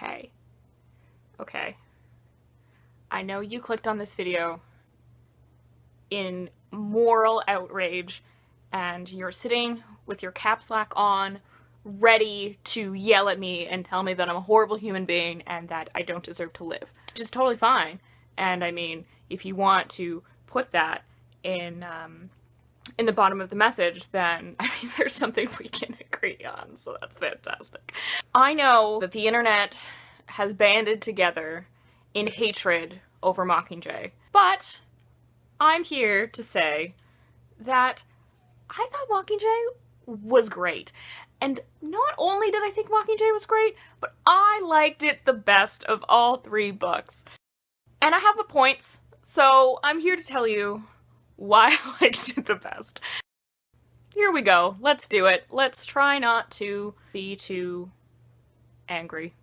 Okay. Okay. I know you clicked on this video in moral outrage and you're sitting with your caps lock on, ready to yell at me and tell me that I'm a horrible human being and that I don't deserve to live. Which is totally fine. And I mean, if you want to put that in the bottom of the message, then I mean, there's something we can agree on, so that's fantastic. I know that the internet has banded together in hatred over Mockingjay, but I'm here to say that I thought Mockingjay was great. And not only did I think Mockingjay was great, but I liked it the best of all 3 books. And I have the points, so I'm here to tell you why I liked it the best. Here we go. Let's do it. Let's try not to be too angry.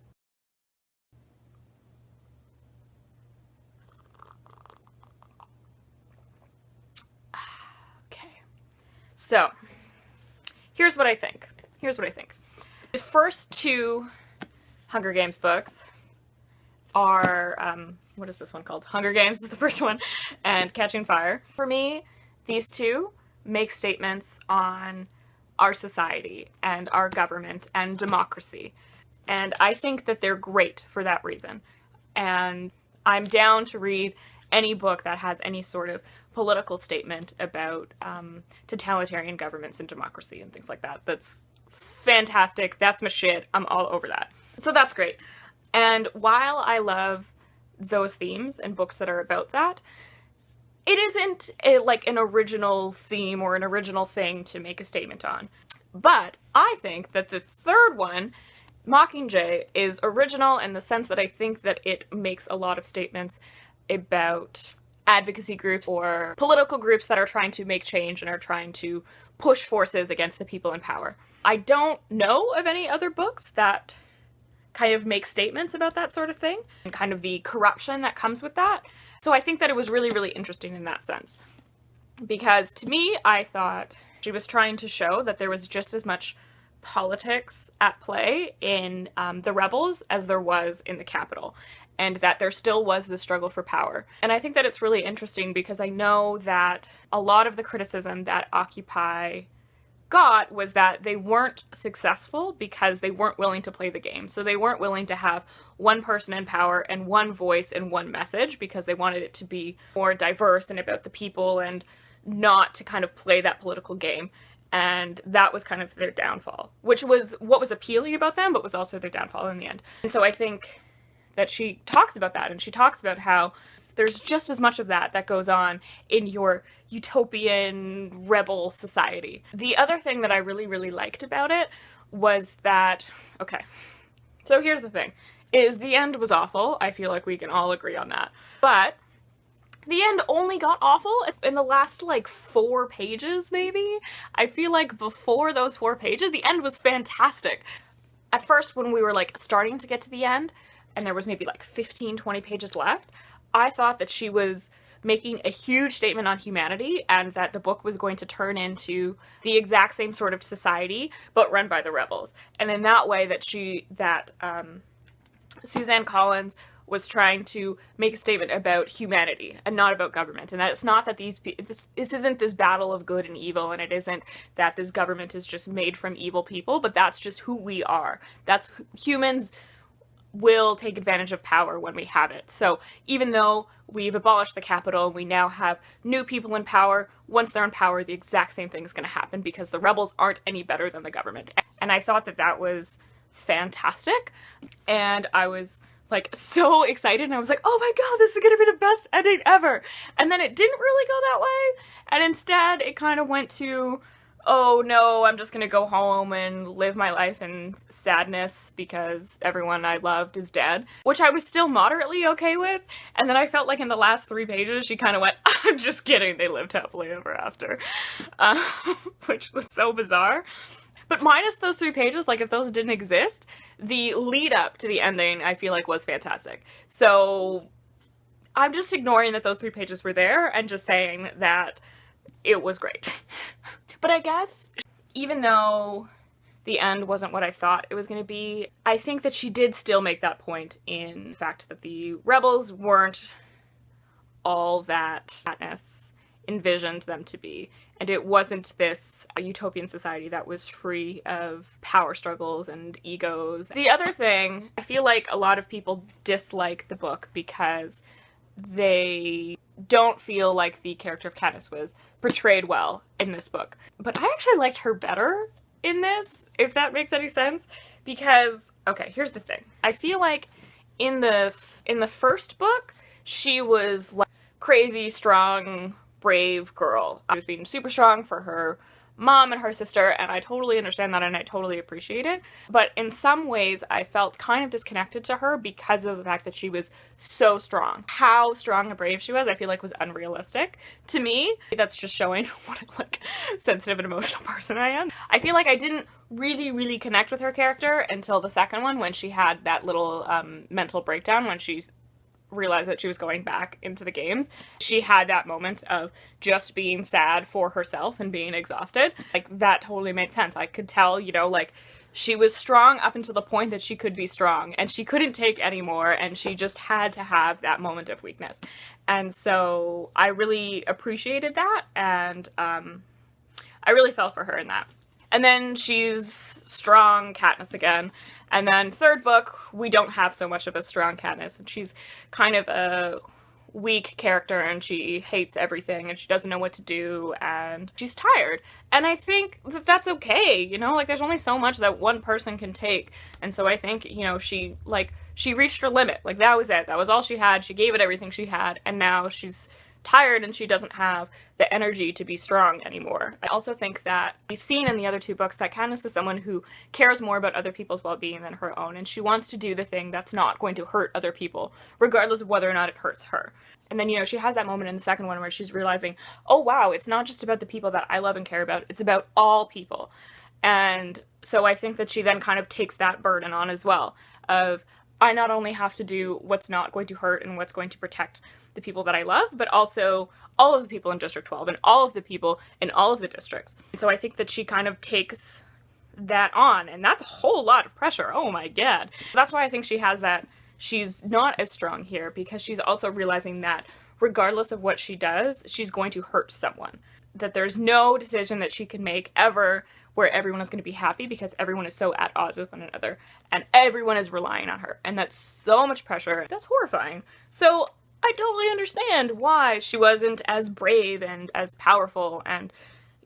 Okay. So, here's what I think. The first 2 Hunger Games books are, what is this one called? Hunger Games is the first one, and Catching Fire. For me, these 2 make statements on our society and our government and democracy. And I think that they're great for that reason. And I'm down to read any book that has any sort of political statement about totalitarian governments and democracy and things like that. That's fantastic. That's my shit. I'm all over that. So that's great. And while I love those themes and books that are about that, it isn't like an original theme or an original thing to make a statement on. But I think that the 3rd one, Mockingjay, is original in the sense that I think that it makes a lot of statements about advocacy groups or political groups that are trying to make change and are trying to push forces against the people in power. I don't know of any other books that kind of make statements about that sort of thing and kind of the corruption that comes with that. So I think that it was really, really interesting in that sense. Because to me, I thought she was trying to show that there was just as much politics at play in the rebels as there was in the Capitol, and that there still was the struggle for power. And I think that it's really interesting because I know that a lot of the criticism that Occupy got was that they weren't successful because they weren't willing to play the game. So they weren't willing to have one person in power and one voice and one message because they wanted it to be more diverse and about the people and not to kind of play that political game. And that was kind of their downfall, which was what was appealing about them, but was also their downfall in the end. And so I think that she talks about that, and she talks about how there's just as much of that goes on in your utopian rebel society. The other thing that I really, really liked about it was that, okay, so here's the thing, is the end was awful. I feel like we can all agree on that. But the end only got awful in the last, like, 4 pages, maybe? I feel like before those 4 pages, the end was fantastic. At first, when we were, like, starting to get to the end, and there was maybe like 15, 20 pages left, I thought that she was making a huge statement on humanity and that the book was going to turn into the exact same sort of society, but run by the rebels. And in that way that Suzanne Collins was trying to make a statement about humanity and not about government. And that it's not that this isn't this battle of good and evil, and it isn't that this government is just made from evil people, but that's just who we are. That's humans will take advantage of power when we have it. So even though we've abolished the Capitol and we now have new people in power, once they're in power, the exact same thing is going to happen because the rebels aren't any better than the government. And I thought that that was fantastic. And I was like so excited, and I was like, oh my god, this is going to be the best ending ever. And then it didn't really go that way. And instead it kind of went to, oh no, I'm just gonna go home and live my life in sadness because everyone I loved is dead, which I was still moderately okay with. And then I felt like in the last 3 pages she kind of went, I'm just kidding, they lived happily ever after, which was so bizarre. But minus those 3 pages, like if those didn't exist, the lead up to the ending I feel like was fantastic. So I'm just ignoring that those 3 pages were there and just saying that it was great. But I guess even though the end wasn't what I thought it was going to be. I think that she did still make that point in the fact that the rebels weren't all that Katniss envisioned them to be, and it wasn't this utopian society that was free of power struggles and egos. The other thing, I feel like a lot of people dislike the book because they don't feel like the character of Katniss was portrayed well in this book. But I actually liked her better in this, if that makes any sense, because, okay, here's the thing. I feel like in the first book, she was like crazy, strong, brave girl. I was being super strong for her mom and her sister, and I totally understand that and I totally appreciate it. But in some ways, I felt kind of disconnected to her because of the fact that she was so strong. How strong and brave she was, I feel like was unrealistic to me. That's just showing what a like sensitive and emotional person I am. I feel like I didn't really connect with her character until the second one, when she had that little mental breakdown when she realized that she was going back into the games. She had that moment of just being sad for herself and being exhausted. Like, that totally made sense. I could tell, you know, like, she was strong up until the point that she could be strong, and she couldn't take anymore, and she just had to have that moment of weakness. And so I really appreciated that, and I really fell for her in that. And then she's strong Katniss again. And then third book, we don't have so much of a strong Katniss, and she's kind of a weak character, and she hates everything, and she doesn't know what to do, and she's tired. And I think that that's okay, you know? Like, there's only so much that one person can take. And so I think, you know, she reached her limit. Like, that was it. That was all she had. She gave it everything she had, and now she's tired and she doesn't have the energy to be strong anymore. I also think that we've seen in the other two books that Katniss is someone who cares more about other people's well-being than her own, and she wants to do the thing that's not going to hurt other people, regardless of whether or not it hurts her. And then, you know, she has that moment in the second one where she's realizing, oh wow, it's not just about the people that I love and care about, it's about all people. And so I think that she then kind of takes that burden on as well, of I not only have to do what's not going to hurt and what's going to protect the people that I love, but also all of the people in District 12 and all of the people in all of the districts. And so I think that she kind of takes that on, and that's a whole lot of pressure. Oh my god. That's why I think she has that. She's not as strong here, because she's also realizing that regardless of what she does, she's going to hurt someone. That there's no decision that she can make ever where everyone is going to be happy, because everyone is so at odds with one another and everyone is relying on her. And that's so much pressure. That's horrifying. So I totally understand why she wasn't as brave and as powerful, and,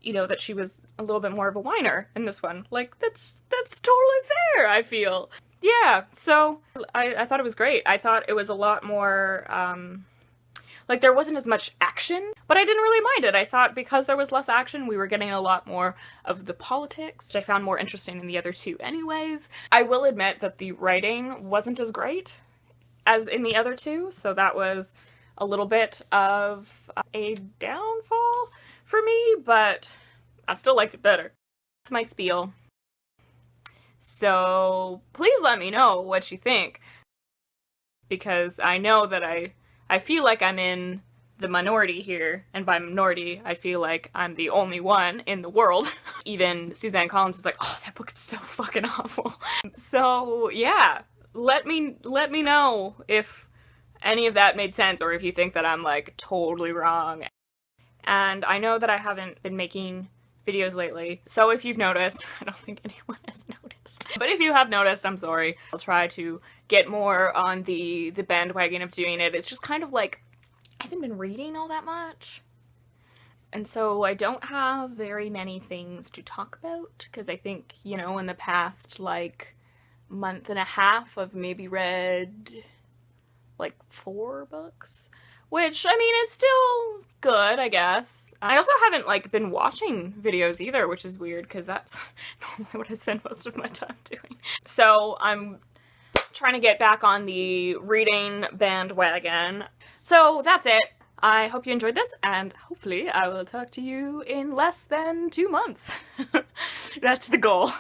you know, that she was a little bit more of a whiner in this one. Like, that's totally fair, I feel. Yeah, so I thought it was great. I thought it was a lot more, like, there wasn't as much action, but I didn't really mind it. I thought because there was less action, we were getting a lot more of the politics, which I found more interesting in the other two anyways. I will admit that the writing wasn't as great as in the other two, so that was a little bit of a downfall for me, but I still liked it better. That's my spiel. So please let me know what you think, because I know that I feel like I'm in the minority here, and by minority, I feel like I'm the only one in the world. Even Suzanne Collins is like, oh, that book is so fucking awful. So yeah, let me know if any of that made sense, or if you think that I'm like totally wrong. And I know that I haven't been making videos lately, so if you've noticed, I don't think anyone has noticed, but if you have noticed, I'm sorry. I'll try to get more on the bandwagon of doing it. It's just kind of like, I haven't been reading all that much, and so I don't have very many things to talk about, because I think, you know, in the past, like, month and a half, I've maybe read, like, 4 books, which, I mean, it's still good, I guess. I also haven't, like, been watching videos either, which is weird, because that's normally what I spend most of my time doing. So I'm trying to get back on the reading bandwagon. So that's it. I hope you enjoyed this, and hopefully I will talk to you in less than 2 months. That's the goal.